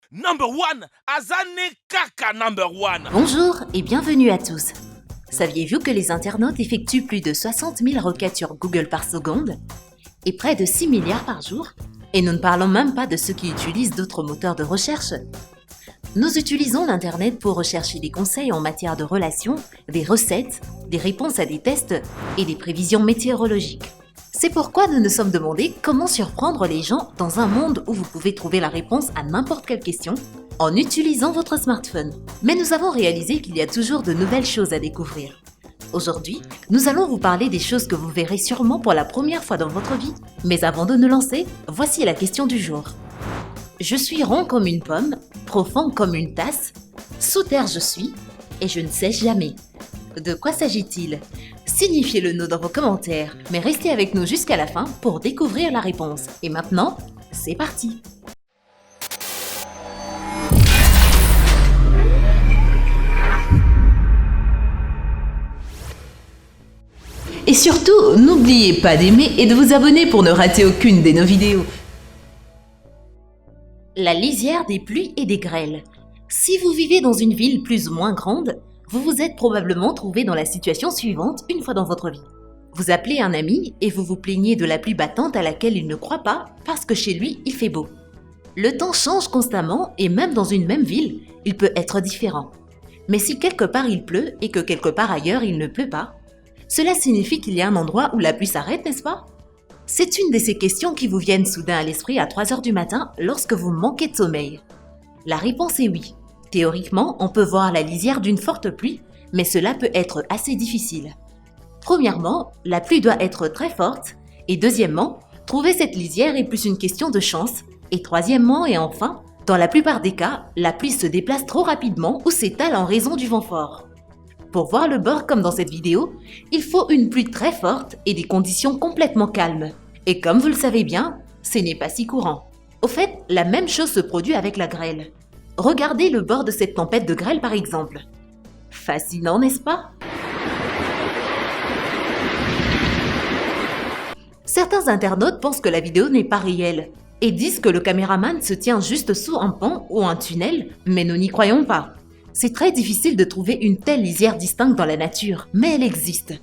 Number one, Azane Kaka number one. Bonjour et bienvenue à tous. Saviez-vous que les internautes effectuent plus de 60 000 requêtes sur Google par seconde et près de 6 milliards par jour? Et nous ne parlons même pas de ceux qui utilisent d'autres moteurs de recherche. Nous utilisons l'Internet pour rechercher des conseils en matière de relations, des recettes, des réponses à des tests et des prévisions météorologiques. C'est pourquoi nous nous sommes demandé comment surprendre les gens dans un monde où vous pouvez trouver la réponse à n'importe quelle question en utilisant votre smartphone. Mais nous avons réalisé qu'il y a toujours de nouvelles choses à découvrir. Aujourd'hui, nous allons vous parler des choses que vous verrez sûrement pour la première fois dans votre vie. Mais avant de nous lancer, voici la question du jour. Je suis rond comme une pomme, profond comme une tasse, sous terre je suis, et je ne sèche jamais. De quoi s'agit-il? Signifiez-le nous dans vos commentaires, mais restez avec nous jusqu'à la fin pour découvrir la réponse. Et maintenant, c'est parti! Et surtout, n'oubliez pas d'aimer et de vous abonner pour ne rater aucune de nos vidéos. La lisière des pluies et des grêles. Si vous vivez dans une ville plus ou moins grande, vous vous êtes probablement trouvé dans la situation suivante une fois dans votre vie. Vous appelez un ami et vous vous plaignez de la pluie battante à laquelle il ne croit pas parce que chez lui, il fait beau. Le temps change constamment et même dans une même ville, il peut être différent. Mais si quelque part il pleut et que quelque part ailleurs il ne pleut pas, cela signifie qu'il y a un endroit où la pluie s'arrête, n'est-ce pas? C'est une de ces questions qui vous viennent soudain à l'esprit à 3 heures du matin lorsque vous manquez de sommeil. La réponse est oui. Théoriquement, on peut voir la lisière d'une forte pluie, mais cela peut être assez difficile. Premièrement, la pluie doit être très forte, et deuxièmement, trouver cette lisière est plus une question de chance, et troisièmement et enfin, dans la plupart des cas, la pluie se déplace trop rapidement ou s'étale en raison du vent fort. Pour voir le bord comme dans cette vidéo, il faut une pluie très forte et des conditions complètement calmes. Et comme vous le savez bien, ce n'est pas si courant. Au fait, la même chose se produit avec la grêle. Regardez le bord de cette tempête de grêle par exemple. Fascinant, n'est-ce pas? Certains internautes pensent que la vidéo n'est pas réelle et disent que le caméraman se tient juste sous un pont ou un tunnel, mais nous n'y croyons pas. C'est très difficile de trouver une telle lisière distincte dans la nature, mais elle existe.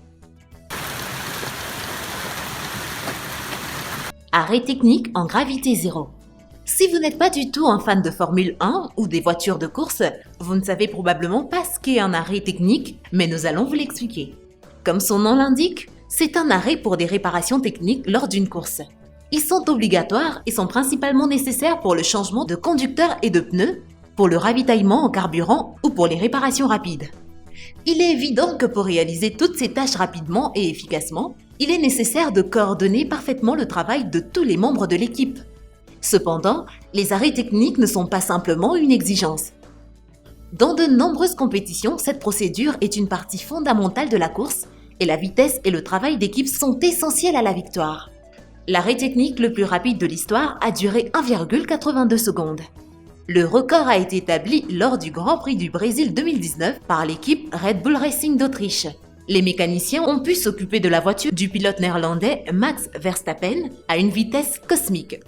Arrêt technique en gravité zéro. Si vous n'êtes pas du tout un fan de Formule 1 ou des voitures de course, vous ne savez probablement pas ce qu'est un arrêt technique, mais nous allons vous l'expliquer. Comme son nom l'indique, c'est un arrêt pour des réparations techniques lors d'une course. Ils sont obligatoires et sont principalement nécessaires pour le changement de conducteur et de pneus, pour le ravitaillement en carburant ou pour les réparations rapides. Il est évident que pour réaliser toutes ces tâches rapidement et efficacement, il est nécessaire de coordonner parfaitement le travail de tous les membres de l'équipe. Cependant, les arrêts techniques ne sont pas simplement une exigence. Dans de nombreuses compétitions, cette procédure est une partie fondamentale de la course et la vitesse et le travail d'équipe sont essentiels à la victoire. L'arrêt technique le plus rapide de l'histoire a duré 1,82 secondes. Le record a été établi lors du Grand Prix du Brésil 2019 par l'équipe Red Bull Racing d'Autriche. Les mécaniciens ont pu s'occuper de la voiture du pilote néerlandais Max Verstappen à une vitesse cosmique.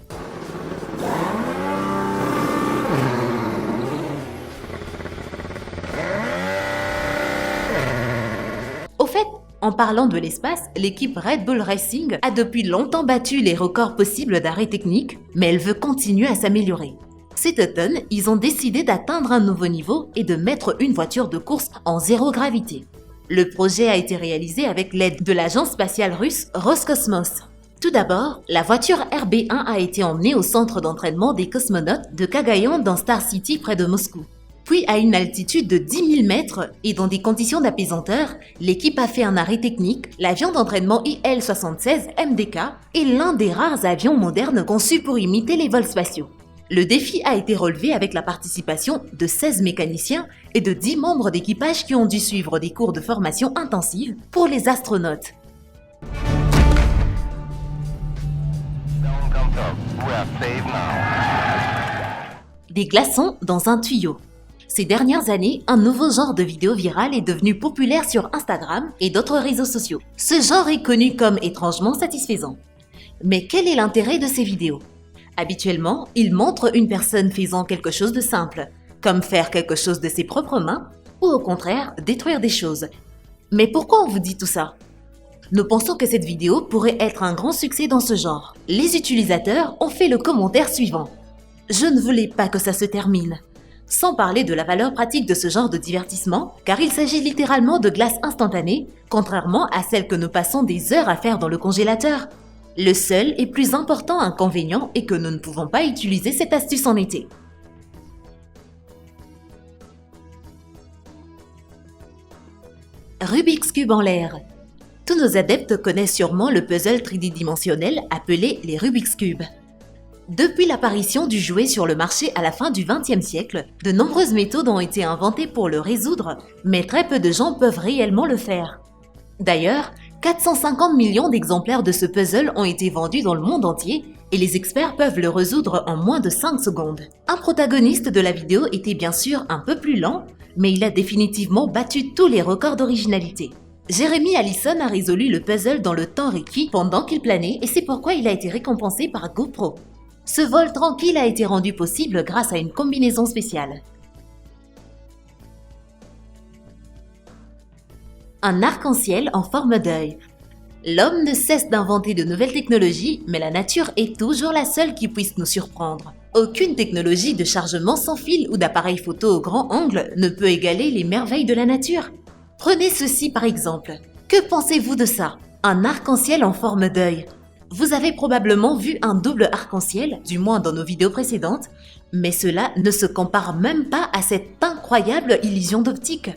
Au fait, en parlant de l'espace, l'équipe Red Bull Racing a depuis longtemps battu les records possibles d'arrêt technique, mais elle veut continuer à s'améliorer. Cet automne, ils ont décidé d'atteindre un nouveau niveau et de mettre une voiture de course en zéro gravité. Le projet a été réalisé avec l'aide de l'agence spatiale russe Roscosmos. Tout d'abord, la voiture RB1 a été emmenée au centre d'entraînement des cosmonautes de Cagayan dans Star City près de Moscou. Puis à une altitude de 10 000 mètres et dans des conditions d'apesanteur, l'équipe a fait un arrêt technique. L'avion d'entraînement IL-76 MDK est l'un des rares avions modernes conçus pour imiter les vols spatiaux. Le défi a été relevé avec la participation de 16 mécaniciens et de 10 membres d'équipage qui ont dû suivre des cours de formation intensive pour les astronautes. Des glaçons dans un tuyau. Ces dernières années, un nouveau genre de vidéo virale est devenu populaire sur Instagram et d'autres réseaux sociaux. Ce genre est connu comme étrangement satisfaisant. Mais quel est l'intérêt de ces vidéos? Habituellement, il montre une personne faisant quelque chose de simple, comme faire quelque chose de ses propres mains, ou au contraire, détruire des choses. Mais pourquoi on vous dit tout ça? Nous pensons que cette vidéo pourrait être un grand succès dans ce genre. Les utilisateurs ont fait le commentaire suivant. Je ne voulais pas que ça se termine. Sans parler de la valeur pratique de ce genre de divertissement, car il s'agit littéralement de glace instantanée, contrairement à celle que nous passons des heures à faire dans le congélateur. Le seul et plus important inconvénient est que nous ne pouvons pas utiliser cette astuce en été. Rubik's Cube en l'air. Tous nos adeptes connaissent sûrement le puzzle tridimensionnel appelé les Rubik's Cube. Depuis l'apparition du jouet sur le marché à la fin du XXe siècle, de nombreuses méthodes ont été inventées pour le résoudre, mais très peu de gens peuvent réellement le faire. D'ailleurs, 450 millions d'exemplaires de ce puzzle ont été vendus dans le monde entier et les experts peuvent le résoudre en moins de 5 secondes. Un protagoniste de la vidéo était bien sûr un peu plus lent, mais il a définitivement battu tous les records d'originalité. Jeremy Allison a résolu le puzzle dans le temps requis pendant qu'il planait et c'est pourquoi il a été récompensé par GoPro. Ce vol tranquille a été rendu possible grâce à une combinaison spéciale. Un arc-en-ciel en forme d'œil. L'homme ne cesse d'inventer de nouvelles technologies, mais la nature est toujours la seule qui puisse nous surprendre. Aucune technologie de chargement sans fil ou d'appareil photo au grand angle ne peut égaler les merveilles de la nature. Prenez ceci par exemple. Que pensez-vous de ça? Un arc-en-ciel en forme d'œil. Vous avez probablement vu un double arc-en-ciel, du moins dans nos vidéos précédentes, mais cela ne se compare même pas à cette incroyable illusion d'optique.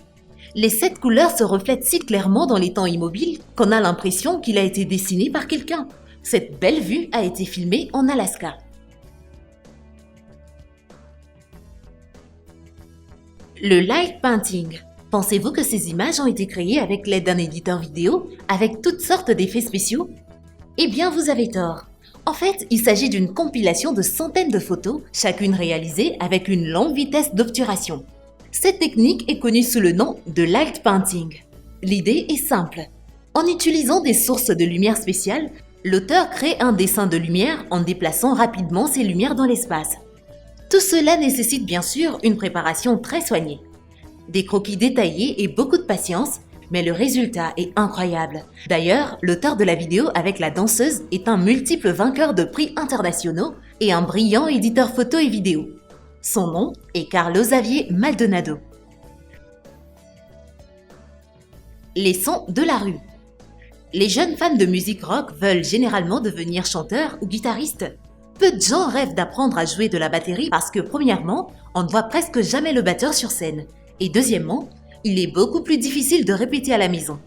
Les 7 couleurs se reflètent si clairement dans les temps immobiles qu'on a l'impression qu'il a été dessiné par quelqu'un. Cette belle vue a été filmée en Alaska. Le light painting. Pensez-vous que ces images ont été créées avec l'aide d'un éditeur vidéo, avec toutes sortes d'effets spéciaux? Eh bien, vous avez tort. En fait, il s'agit d'une compilation de centaines de photos, chacune réalisée avec une longue vitesse d'obturation. Cette technique est connue sous le nom de light painting. L'idée est simple. En utilisant des sources de lumière spéciales, l'auteur crée un dessin de lumière en déplaçant rapidement ces lumières dans l'espace. Tout cela nécessite bien sûr une préparation très soignée. Des croquis détaillés et beaucoup de patience, mais le résultat est incroyable. D'ailleurs, l'auteur de la vidéo avec la danseuse est un multiple vainqueur de prix internationaux et un brillant éditeur photo et vidéo. Son nom est Carlo Xavier Maldonado. Les sons de la rue. Les jeunes fans de musique rock veulent généralement devenir chanteurs ou guitaristes. Peu de gens rêvent d'apprendre à jouer de la batterie parce que premièrement, on ne voit presque jamais le batteur sur scène. Et deuxièmement, il est beaucoup plus difficile de répéter à la maison.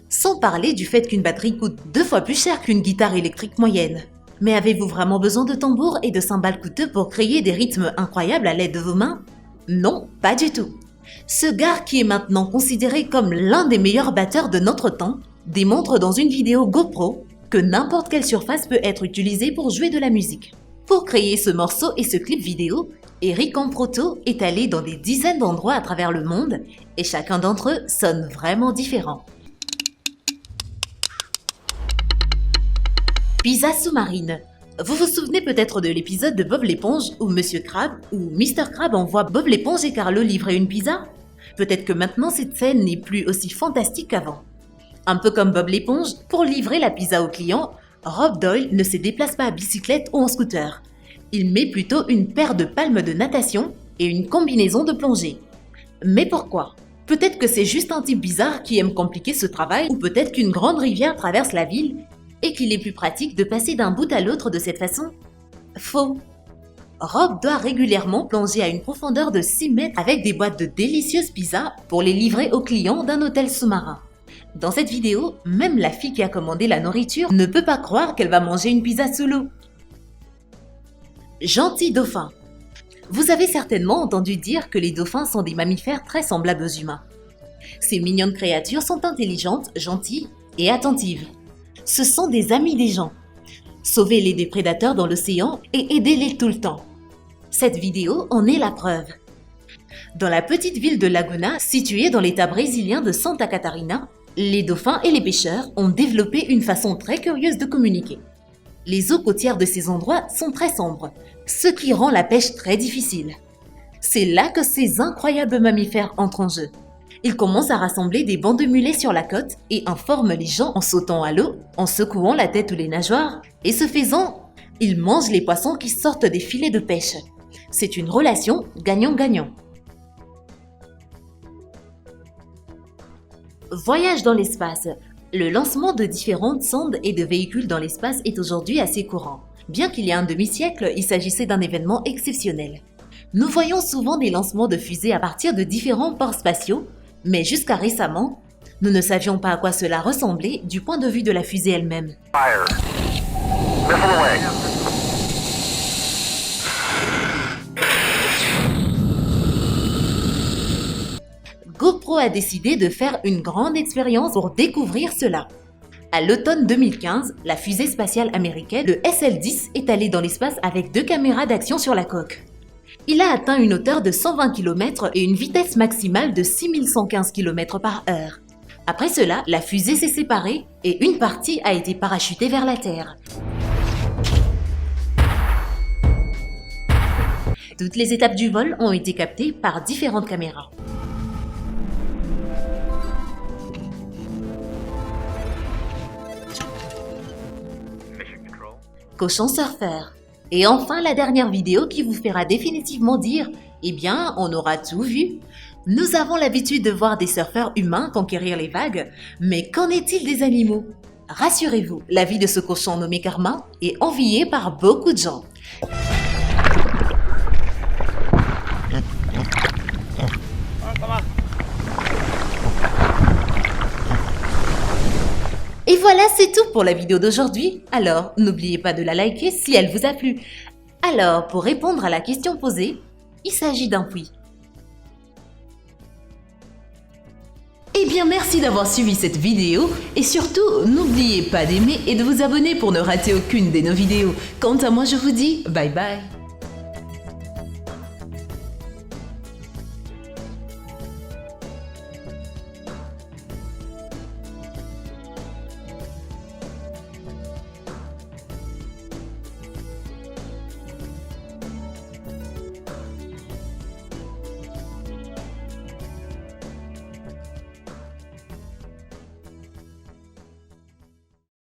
Sans parler du fait qu'une batterie coûte 2 fois plus cher qu'une guitare électrique moyenne. Mais avez-vous vraiment besoin de tambours et de cymbales coûteux pour créer des rythmes incroyables à l'aide de vos mains? Non, pas du tout. Ce gars qui est maintenant considéré comme l'un des meilleurs batteurs de notre temps démontre dans une vidéo GoPro que n'importe quelle surface peut être utilisée pour jouer de la musique. Pour créer ce morceau et ce clip vidéo, Eric Amproto est allé dans des dizaines d'endroits à travers le monde et chacun d'entre eux sonne vraiment différent. Pizza sous-marine. Vous vous souvenez peut-être de l'épisode de Bob l'éponge où Monsieur Crab ou Mr. Crab envoie Bob l'éponge et Carlo livrer une pizza? Peut-être que maintenant cette scène n'est plus aussi fantastique qu'avant. Un peu comme Bob l'éponge, pour livrer la pizza au client, Rob Doyle ne se déplace pas à bicyclette ou en scooter. Il met plutôt une paire de palmes de natation et une combinaison de plongée. Mais pourquoi? Peut-être que c'est juste un type bizarre qui aime compliquer ce travail, ou peut-être qu'une grande rivière traverse la ville et qu'il est plus pratique de passer d'un bout à l'autre de cette façon? Faux. Rob doit régulièrement plonger à une profondeur de 6 mètres avec des boîtes de délicieuses pizzas pour les livrer aux clients d'un hôtel sous-marin. Dans cette vidéo, même la fille qui a commandé la nourriture ne peut pas croire qu'elle va manger une pizza sous l'eau. Gentil dauphin. Vous avez certainement entendu dire que les dauphins sont des mammifères très semblables aux humains. Ces mignonnes créatures sont intelligentes, gentilles et attentives. Ce sont des amis des gens. Sauvez-les des prédateurs dans l'océan et aidez-les tout le temps. Cette vidéo en est la preuve. Dans la petite ville de Laguna, située dans l'état brésilien de Santa Catarina, les dauphins et les pêcheurs ont développé une façon très curieuse de communiquer. Les eaux côtières de ces endroits sont très sombres, ce qui rend la pêche très difficile. C'est là que ces incroyables mammifères entrent en jeu. Ils commencent à rassembler des bancs de mulets sur la côte et informent les gens en sautant à l'eau, en secouant la tête ou les nageoires, et ce faisant, ils mangent les poissons qui sortent des filets de pêche. C'est une relation gagnant-gagnant. Voyage dans l'espace. Le lancement de différentes sondes et de véhicules dans l'espace est aujourd'hui assez courant. Bien qu'il y ait un demi-siècle, il s'agissait d'un événement exceptionnel. Nous voyons souvent des lancements de fusées à partir de différents ports spatiaux, mais jusqu'à récemment, nous ne savions pas à quoi cela ressemblait du point de vue de la fusée elle-même. GoPro a décidé de faire une grande expérience pour découvrir cela. À l'automne 2015, la fusée spatiale américaine, le SL-10, est allée dans l'espace avec 2 caméras d'action sur la coque. Il a atteint une hauteur de 120 km et une vitesse maximale de 6115 km/h. Après cela, la fusée s'est séparée et une partie a été parachutée vers la Terre. Toutes les étapes du vol ont été captées par différentes caméras. Cochon surfeur. Et enfin, la dernière vidéo qui vous fera définitivement dire « Eh bien, on aura tout vu ». Nous avons l'habitude de voir des surfeurs humains conquérir les vagues, mais qu'en est-il des animaux? Rassurez-vous, la vie de ce cochon nommé Karma est enviée par beaucoup de gens. Et voilà, c'est tout pour la vidéo d'aujourd'hui. Alors, n'oubliez pas de la liker si elle vous a plu. Alors, pour répondre à la question posée, il s'agit d'un puits. Eh bien, merci d'avoir suivi cette vidéo et surtout, n'oubliez pas d'aimer et de vous abonner pour ne rater aucune de nos vidéos. Quant à moi, je vous dis bye bye.